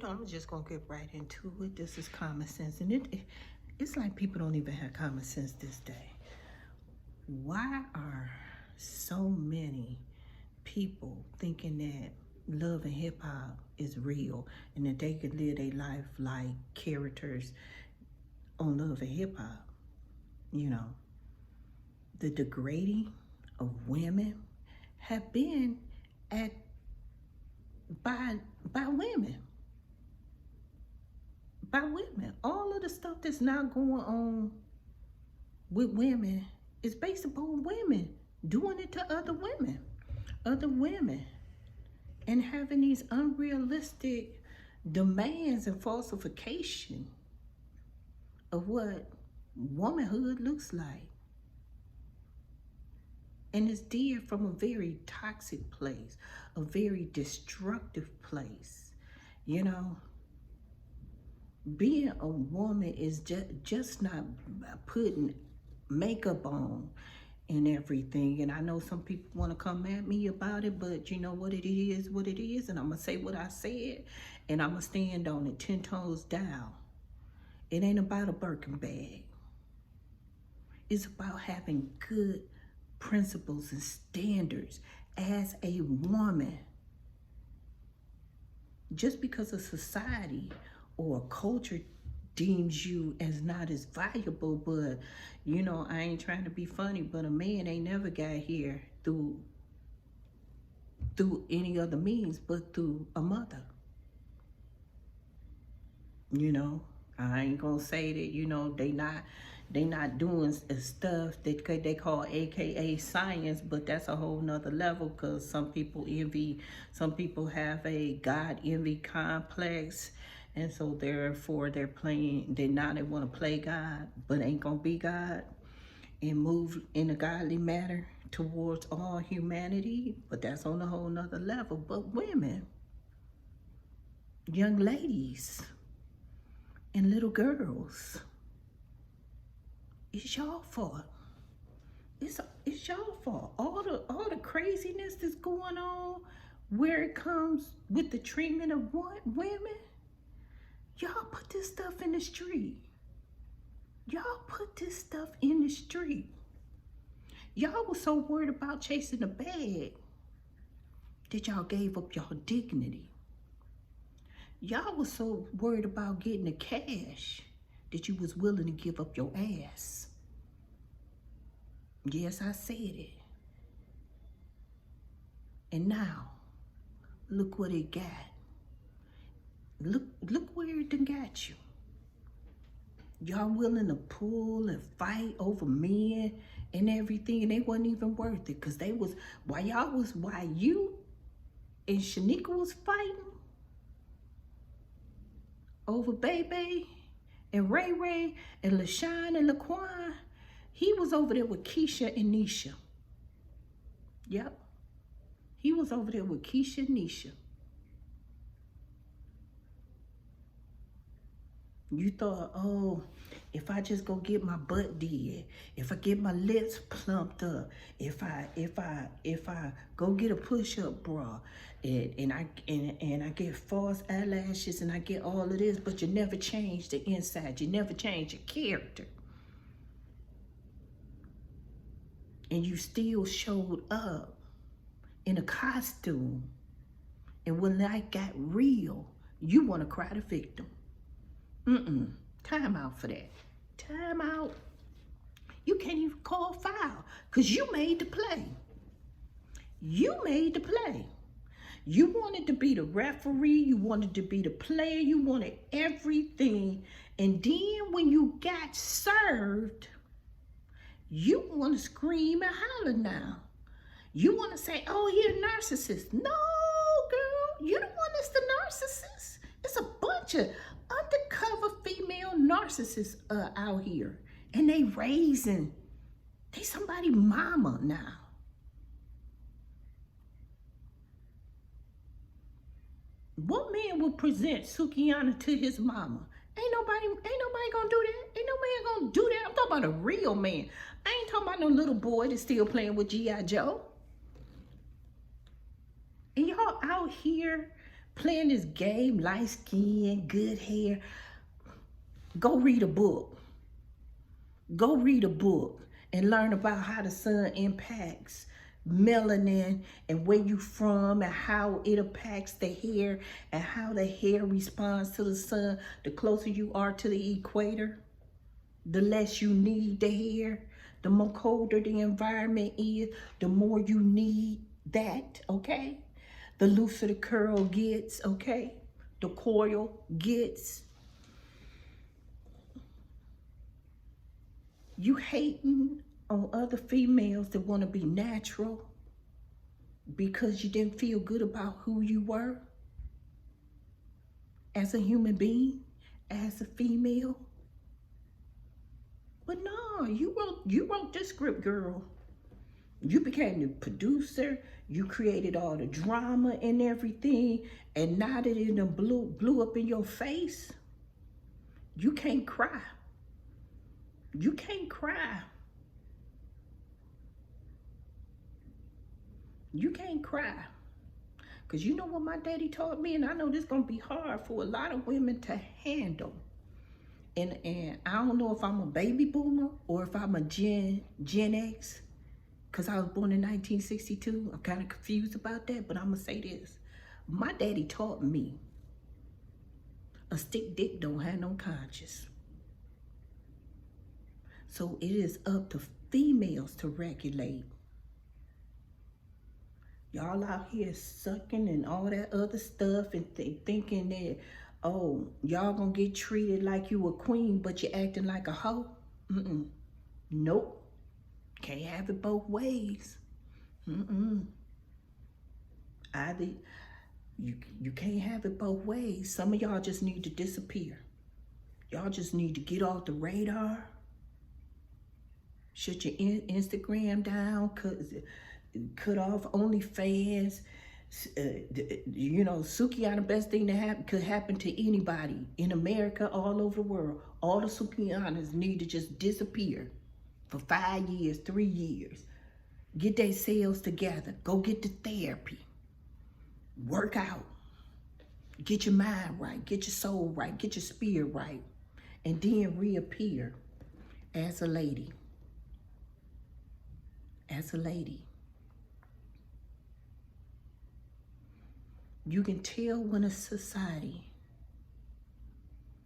I'm just gonna get right into it. This is common sense, and it's like people don't even have common sense this day. Why are so many people thinking that love and hip hop is real and that they could live their life like characters on love and hip hop? You know, the degrading of women have been at by women. By women. All of the stuff that's now going on with women is based upon women doing it to other women, and having these unrealistic demands and falsification of what womanhood looks like. And it's did from a very toxic place, a very destructive place. You know, being a woman is just not putting makeup on and everything. And I know some people want to come at me about it, but you know what it is, and I'm gonna say what I said, and I'm gonna stand on it 10 toes down. It ain't about a Birkin bag. It's about having good principles and standards as a woman. Just because a society or a culture deems you as not as valuable, but I ain't trying to be funny, but a man ain't never got here through any other means but through a mother. I ain't gonna say that they not doing stuff that they call AKA science, but that's a whole nother level, because some people have a God envy complex, and so therefore they want to play God, but ain't gonna be God and move in a godly manner towards all humanity, but that's on a whole nother level. But women, young ladies, and little girls, it's y'all fault. It's y'all fault. All the craziness that's going on, where it comes with the treatment of women, y'all put this stuff in the street. Y'all put this stuff in the street. Y'all was so worried about chasing the bag that y'all gave up y'all dignity. Y'all was so worried about getting the cash that you was willing to give up your ass. Yes, I said it. And now, look what it got. Look where it done got you. Y'all willing to pull and fight over men and everything, and they wasn't even worth it, because while you and Shanika was fighting over Bebe and Ray Ray and LaShawn and Laquan, he was over there with Keisha and Nisha. Yep. He was over there with Keisha and Nisha. You thought, oh, if I just go get my butt did, if I get my lips plumped up, if I go get a push-up bra, and I get false eyelashes, and I get all of this, but you never change the inside, you never change your character, and you still showed up in a costume, and when life got real, you want to cry the victim. Time out for that. Time out. You can't even call foul, because you made the play. You made the play. You wanted to be the referee. You wanted to be the player. You wanted everything. And then when you got served, you want to scream and holler now. You want to say, oh, you're a narcissist. No, girl, you the one that's the narcissist. It's a bunch of undercover female narcissists out here, and they somebody mama now. What man will present Suki Hanna to his mama? Ain't nobody gonna do that. Ain't no man gonna do that. I'm talking about a real man. I ain't talking about no little boy that's still playing with G.I. Joe. And y'all out here playing this game, light skin, good hair. Go read a book. Go read a book and learn about how the sun impacts melanin and where you from and how it impacts the hair and how the hair responds to the sun. The closer you are to the equator, the less you need the hair. The more colder the environment is, the more you need that, okay? The looser the curl gets, okay? The coil gets. You hating on other females that want to be natural because you didn't feel good about who you were as a human being, as a female. But no, you wrote this script, girl. You became the producer. You created all the drama and everything, and now that it done blew up in your face, you can't cry. You can't cry. You can't cry. Because you know what my daddy taught me, and I know this is going to be hard for a lot of women to handle. And I don't know if I'm a baby boomer or if I'm a Gen X, because I was born in 1962. I'm kind of confused about that, but I'm going to say this. My daddy taught me a stick dick don't have no conscience. So it is up to females to regulate. Y'all out here sucking and all that other stuff and thinking that, oh, y'all gonna get treated like you a queen, but you're acting like a hoe. Nope. Can't have it both ways. Either you can't have it both ways. Some of y'all just need to disappear. Y'all just need to get off the radar. Shut your Instagram down. Cut off OnlyFans. You know, Suki Hanna, best thing that could happen to anybody in America, all over the world. All the Suki Hannas need to just disappear for 5 years, 3 years. Get their selves together. Go get the therapy. Work out. Get your mind right. Get your soul right. Get your spirit right. And then reappear as a lady. As a lady. You can tell when a society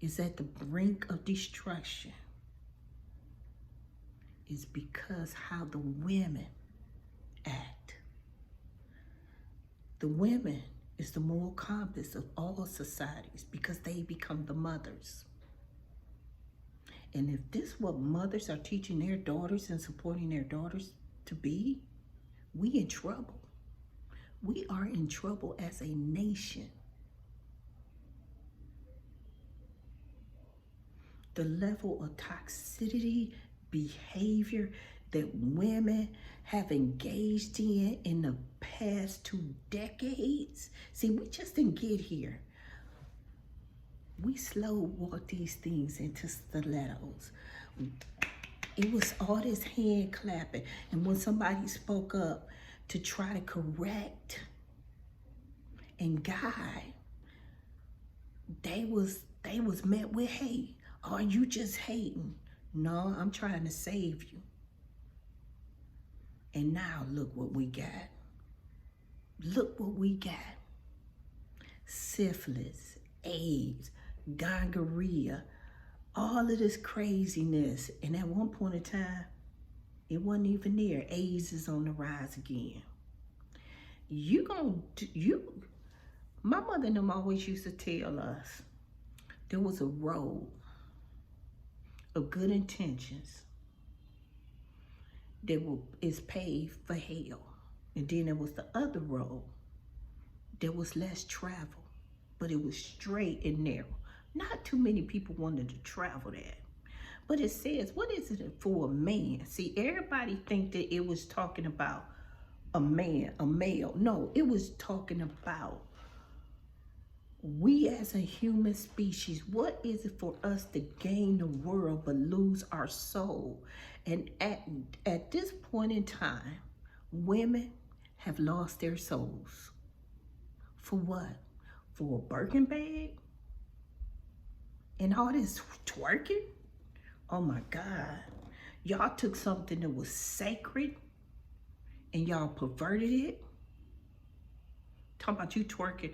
is at the brink of destruction. It's because how the women act. The women is the moral compass of all societies because they become the mothers. And if this is what mothers are teaching their daughters and supporting their daughters to be, we in trouble. We are in trouble as a nation. The level of toxicity, behavior that women have engaged in the past 2 decades. See, we just didn't get here. We slow walk these things into stilettos. It was all this hand clapping. And when somebody spoke up to try to correct and guide, they was met with hate. Are you just hating? No, I'm trying to save you. And now look what we got. Look what we got. Syphilis, AIDS, gonorrhea, all of this craziness. And at one point in time, it wasn't even there. AIDS is on the rise again. My mother and them always used to tell us there was a road of good intentions that is paved for hell. And then there was the other road that was less travel, but it was straight and narrow. Not too many people wanted to travel that. But it says, what is it for a man? See, everybody think that it was talking about a man, a male. No, it was talking about we as a human species. What is it for us to gain the world but lose our soul? And at this point in time, women have lost their souls. For what? for a Birkin bag and all this twerking? Oh my God. Y'all took something that was sacred and y'all perverted it. Talking about you twerking,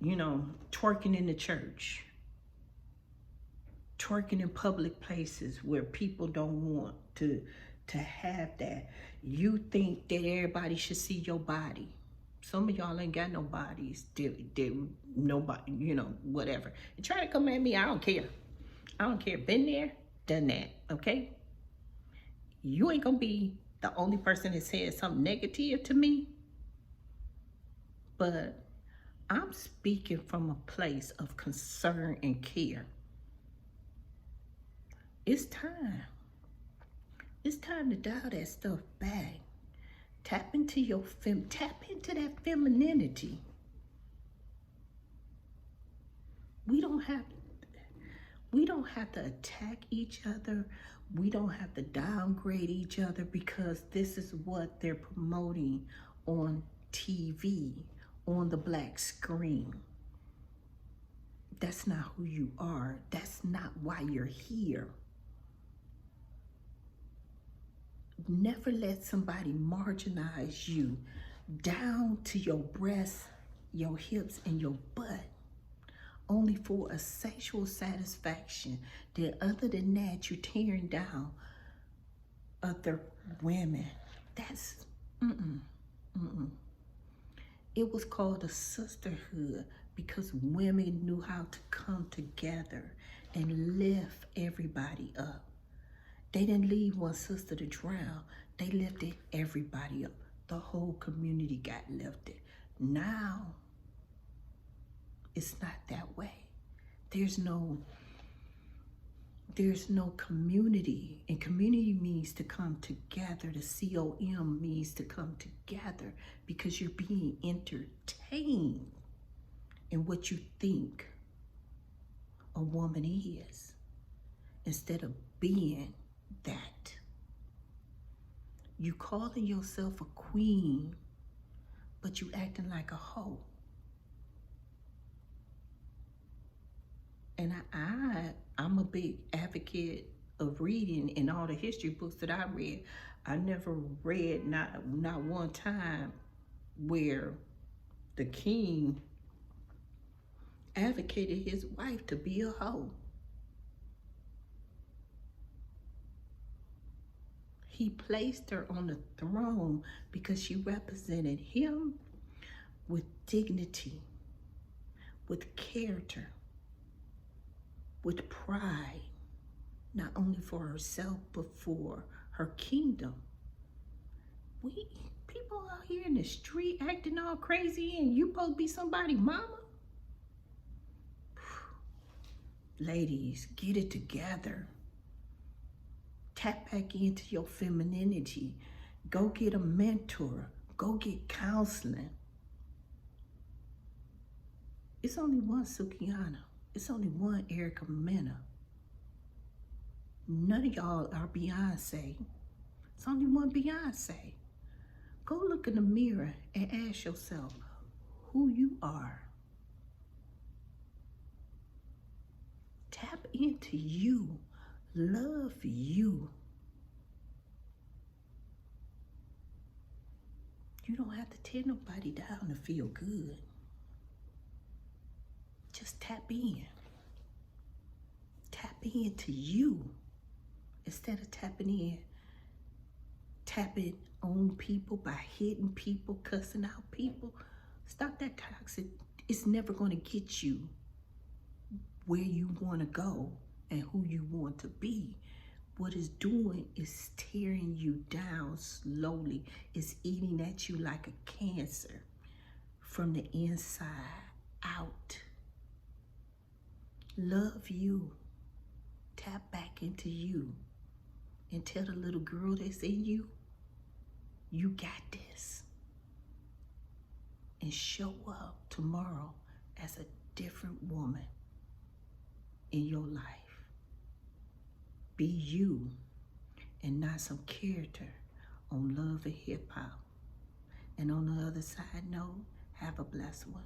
twerking in the church. Twerking in public places where people don't want to have that. You think that everybody should see your body. Some of y'all ain't got no bodies. Nobody, whatever. And try to come at me, I don't care. I don't care. Been there, done that, okay? You ain't gonna be the only person that said something negative to me. But I'm speaking from a place of concern and care. It's time. It's time to dial that stuff back. Tap into that femininity. We don't have to attack each other. We don't have to downgrade each other because this is what they're promoting on TV, on the black screen. That's not who you are. That's not why you're here. Never let somebody marginalize you down to your breasts, your hips, and your butt, only for a sexual satisfaction. That other than that, you're tearing down other women. That's, It was called a sisterhood because women knew how to come together and lift everybody up. They didn't leave one sister to drown. They lifted everybody up. The whole community got lifted. Now, it's not that way. There's no community. And community means to come together. The COM means to come together because you're being entertained in what you think a woman is instead of being that. You calling yourself a queen, but you acting like a hoe. And I'm a big advocate of reading. In all the history books that I read, I never read not one time where the king advocated his wife to be a hoe. He placed her on the throne because she represented him with dignity, with character, with pride, not only for herself, but for her kingdom. People out here in the street acting all crazy and you supposed to be somebody's mama? Ladies, get it together. Tap back into your femininity. Go get a mentor. Go get counseling. It's only one Suki Hanna. It's only one Mena. None of y'all are Beyonce. It's only one Beyonce. Go look in the mirror and ask yourself who you are. Tap into you. Love you. You don't have to tear nobody down to feel good. Just tap in. Tap into you. Instead of tapping on people by hitting people, cussing out people. Stop that toxic. It's never going to get you where you want to go and who you want to be. What it's doing is tearing you down slowly. It's eating at you like a cancer from the inside out. Love you. Tap back into you and tell the little girl that's in you, you got this. And show up tomorrow as a different woman in your life. Be you and not some character on Love and Hip Hop. And on the other side, no, have a blessed one.